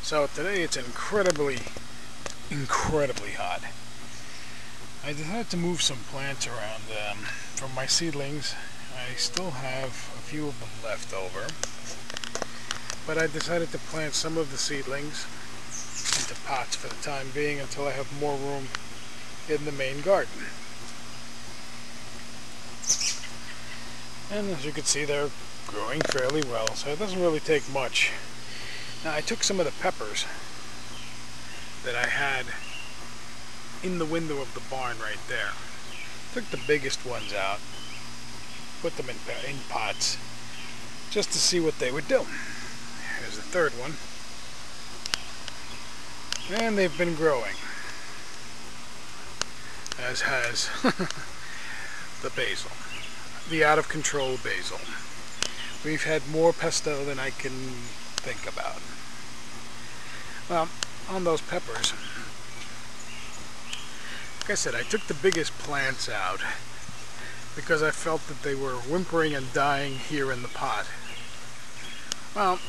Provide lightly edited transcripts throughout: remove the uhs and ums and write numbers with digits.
So today it's incredibly hot. I decided to move some plants around from my seedlings. I still have a few of them left over, but I decided to plant some of the seedlings into pots for the time being until I have more room in the main garden. And as you can see, they're growing fairly well, so it doesn't really take much. Now I took some of the peppers that I had in the window of the barn right there. Took the biggest ones out, put them in pots, just to see what they would do. Here's the third one. And they've been growing, as has the basil, the out of control basil. We've had more pesto than I can think about. Well, on those peppers, like I said, I took the biggest plants out because I felt that they were whimpering and dying here in the pot. Well,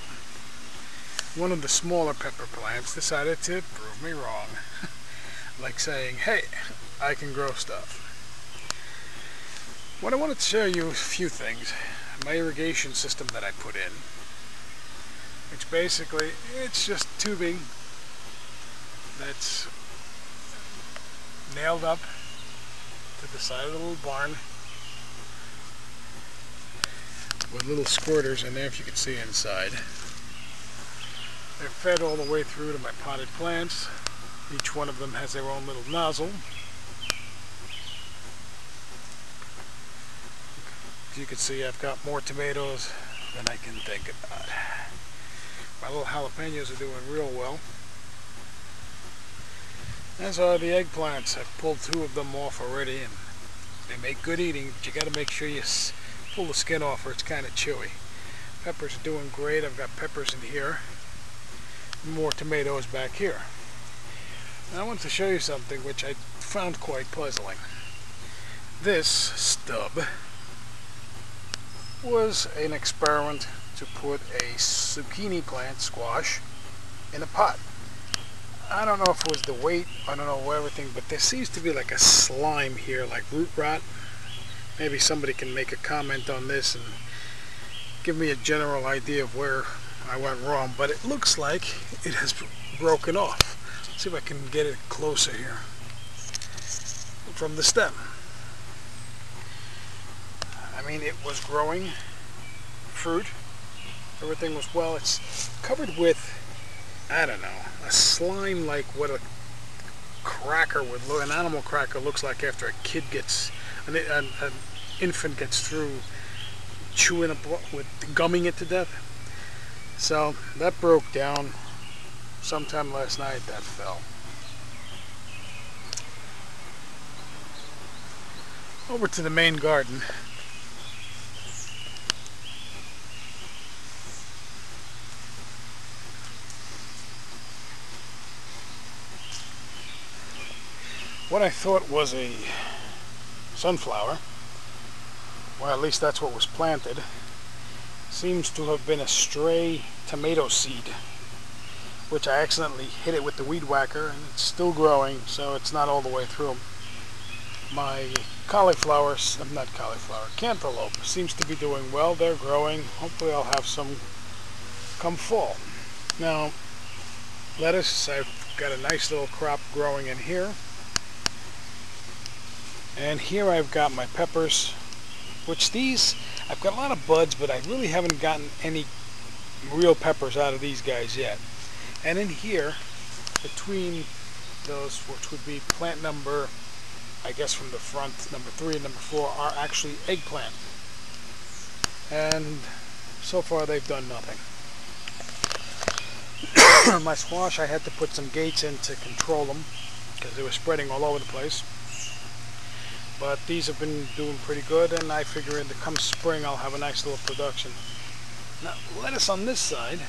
one of the smaller pepper plants decided to prove me wrong. Like saying, hey, I can grow stuff. What I wanted to show you a few things. My irrigation system that I put in, which basically, it's just tubing that's nailed up to the side of the little barn with little squirters in there, if you can see inside. They're fed all the way through to my potted plants. Each one of them has their own little nozzle. As you can see, I've got more tomatoes than I can think about. My little jalapenos are doing real well. As are the eggplants. I've pulled 2 of them off already, and they make good eating, but you got to make sure you pull the skin off or it's kind of chewy. Peppers are doing great. I've got peppers in here. More tomatoes back here. Now I want to show you something which I found quite puzzling. This stub was an experiment to put a zucchini plant, squash, in a pot. I don't know if it was the weight, I don't know everything, but there seems to be like a slime here, like root rot. Maybe somebody can make a comment on this and give me a general idea of where I went wrong, but it looks like it has broken off. Let's see if I can get it closer here from the stem. I mean, it was growing fruit, everything was well. It's covered with, I don't know, a slime like what a cracker would look, an animal cracker looks like after a kid gets, an infant gets through chewing with gumming it to death. So that broke down sometime last night. That fell. Over to the main garden. What I thought was a sunflower, well, at least that's what was planted, seems to have been a stray tomato seed, which I accidentally hit it with the weed whacker, and it's still growing, so it's not all the way through. My cauliflower, not cauliflower, cantaloupe seems to be doing well. They're growing. Hopefully I'll have some come fall. Now, lettuce, I've got a nice little crop growing in here. And here I've got my peppers, which these, I've got a lot of buds, but I really haven't gotten any real peppers out of these guys yet. And in here, between those, which would be plant number, I guess from the front, number 3 and number 4, are actually eggplant. And so far they've done nothing. My squash, I had to put some gates in to control them, because they were spreading all over the place. But these have been doing pretty good, and I figure in the come spring I'll have a nice little production. Now, lettuce on this side,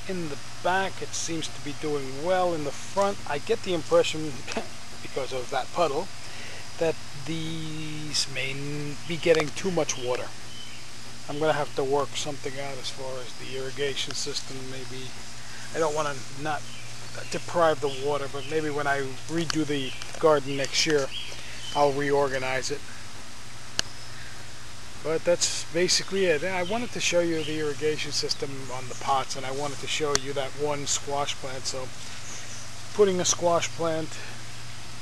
in the back it seems to be doing well. In the front, I get the impression, because of that puddle, that these may be getting too much water. I'm going to have to work something out as far as the irrigation system. Maybe I don't want to not deprive the water, but maybe when I redo the garden next year, I'll reorganize it. But that's basically it. I wanted to show you the irrigation system on the pots, and I wanted to show you that one squash plant. So putting a squash plant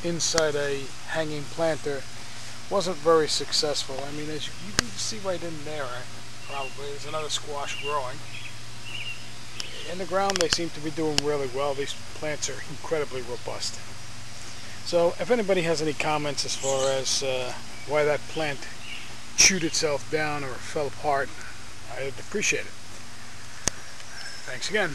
inside a hanging planter wasn't very successful. I mean, as you can see right in there, probably there's another squash growing. In the ground, they seem to be doing really well. These plants are incredibly robust. So if anybody has any comments as far as why that plant chewed itself down or fell apart, I'd appreciate it. Thanks again.